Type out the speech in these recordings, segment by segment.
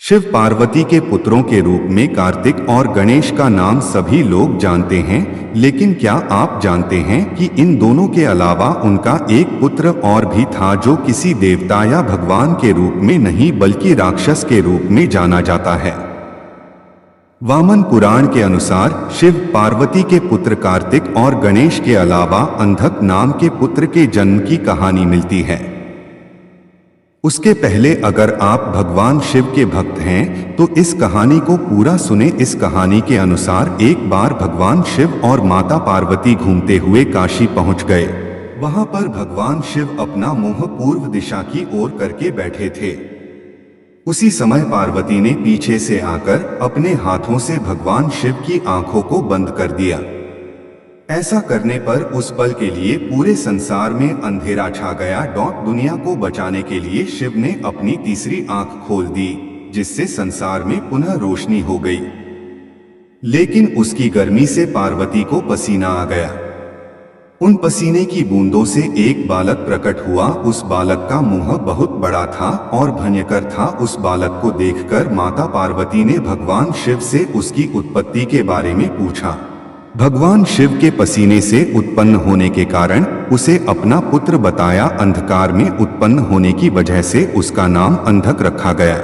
शिव पार्वती के पुत्रों के रूप में कार्तिक और गणेश का नाम सभी लोग जानते हैं, लेकिन क्या आप जानते हैं कि इन दोनों के अलावा उनका एक पुत्र और भी था जो किसी देवता या भगवान के रूप में नहीं बल्कि राक्षस के रूप में जाना जाता है। वामन पुराण के अनुसार शिव पार्वती के पुत्र कार्तिक और गणेश के अलावा अंधक नाम के पुत्र के जन्म की कहानी मिलती है। उसके पहले अगर आप भगवान शिव के भक्त हैं तो इस कहानी को पूरा सुने। इस कहानी के अनुसार एक बार भगवान शिव और माता पार्वती घूमते हुए काशी पहुंच गए। वहां पर भगवान शिव अपना मुंह पूर्व दिशा की ओर करके बैठे थे। उसी समय पार्वती ने पीछे से आकर अपने हाथों से भगवान शिव की आंखों को बंद कर दिया। ऐसा करने पर उस पल के लिए पूरे संसार में अंधेरा छा गया। दुनिया को बचाने के लिए शिव ने अपनी तीसरी आंख खोल दी, जिससे संसार में पुनः रोशनी हो गई। लेकिन उसकी गर्मी से पार्वती को पसीना आ गया। उन पसीने की बूंदों से एक बालक प्रकट हुआ। उस बालक का मुंह बहुत बड़ा था और भयंकर था। उस बालक को देखकर माता पार्वती ने भगवान शिव से उसकी उत्पत्ति के बारे में पूछा। भगवान शिव के पसीने से उत्पन्न होने के कारण उसे अपना पुत्र बताया। अंधकार में उत्पन्न होने की वजह से उसका नाम अंधक रखा गया।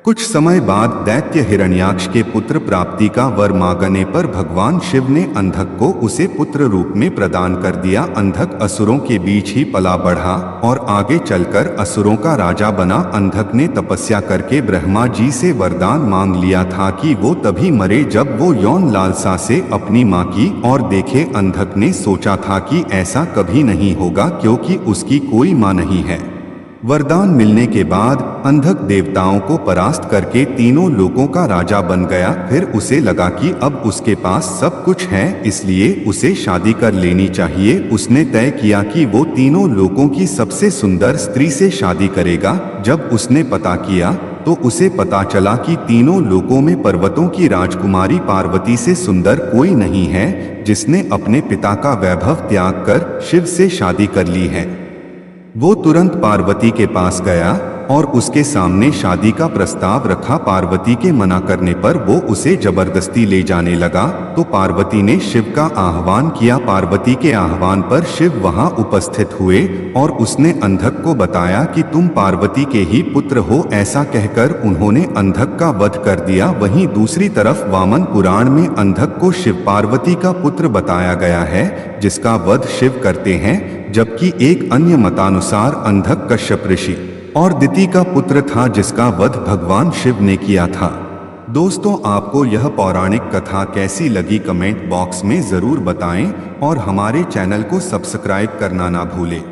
कुछ समय बाद दैत्य हिरण्याक्ष के पुत्र प्राप्ति का वर मांगने पर भगवान शिव ने अंधक को उसे पुत्र रूप में प्रदान कर दिया। अंधक असुरों के बीच ही पला बढ़ा और आगे चलकर असुरों का राजा बना। अंधक ने तपस्या करके ब्रह्मा जी से वरदान मांग लिया था कि वो तभी मरे जब वो यौन लालसा से अपनी मां की और देखे। अंधक ने सोचा था कि ऐसा कभी नहीं होगा क्योंकि उसकी कोई मां नहीं है। वरदान मिलने के बाद अंधक देवताओं को परास्त करके तीनों लोकों का राजा बन गया। फिर उसे लगा कि अब उसके पास सब कुछ है, इसलिए उसे शादी कर लेनी चाहिए। उसने तय किया कि वो तीनों लोकों की सबसे सुंदर स्त्री से शादी करेगा। जब उसने पता किया तो उसे पता चला कि तीनों लोकों में पर्वतों की राजकुमारी पार्वती से सुंदर कोई नहीं है, जिसने अपने पिता का वैभव त्याग कर शिव से शादी कर ली है। वो तुरंत पार्वती के पास गया और उसके सामने शादी का प्रस्ताव रखा। पार्वती के मना करने पर वो उसे जबरदस्ती ले जाने लगा तो पार्वती ने शिव का आह्वान किया। पार्वती के आह्वान पर शिव वहां उपस्थित हुए और उसने अंधक को बताया कि तुम पार्वती के ही पुत्र हो। ऐसा कहकर उन्होंने अंधक का वध कर दिया। वहीं दूसरी तरफ वामन पुराण में अंधक को शिव पार्वती का पुत्र बताया गया है, जिसका वध शिव करते हैं। जबकि एक अन्य मतानुसार अंधक कश्यप ऋषि और दिति का पुत्र था, जिसका वध भगवान शिव ने किया था। दोस्तों, आपको यह पौराणिक कथा कैसी लगी कमेंट बॉक्स में जरूर बताएं और हमारे चैनल को सब्सक्राइब करना ना भूलें।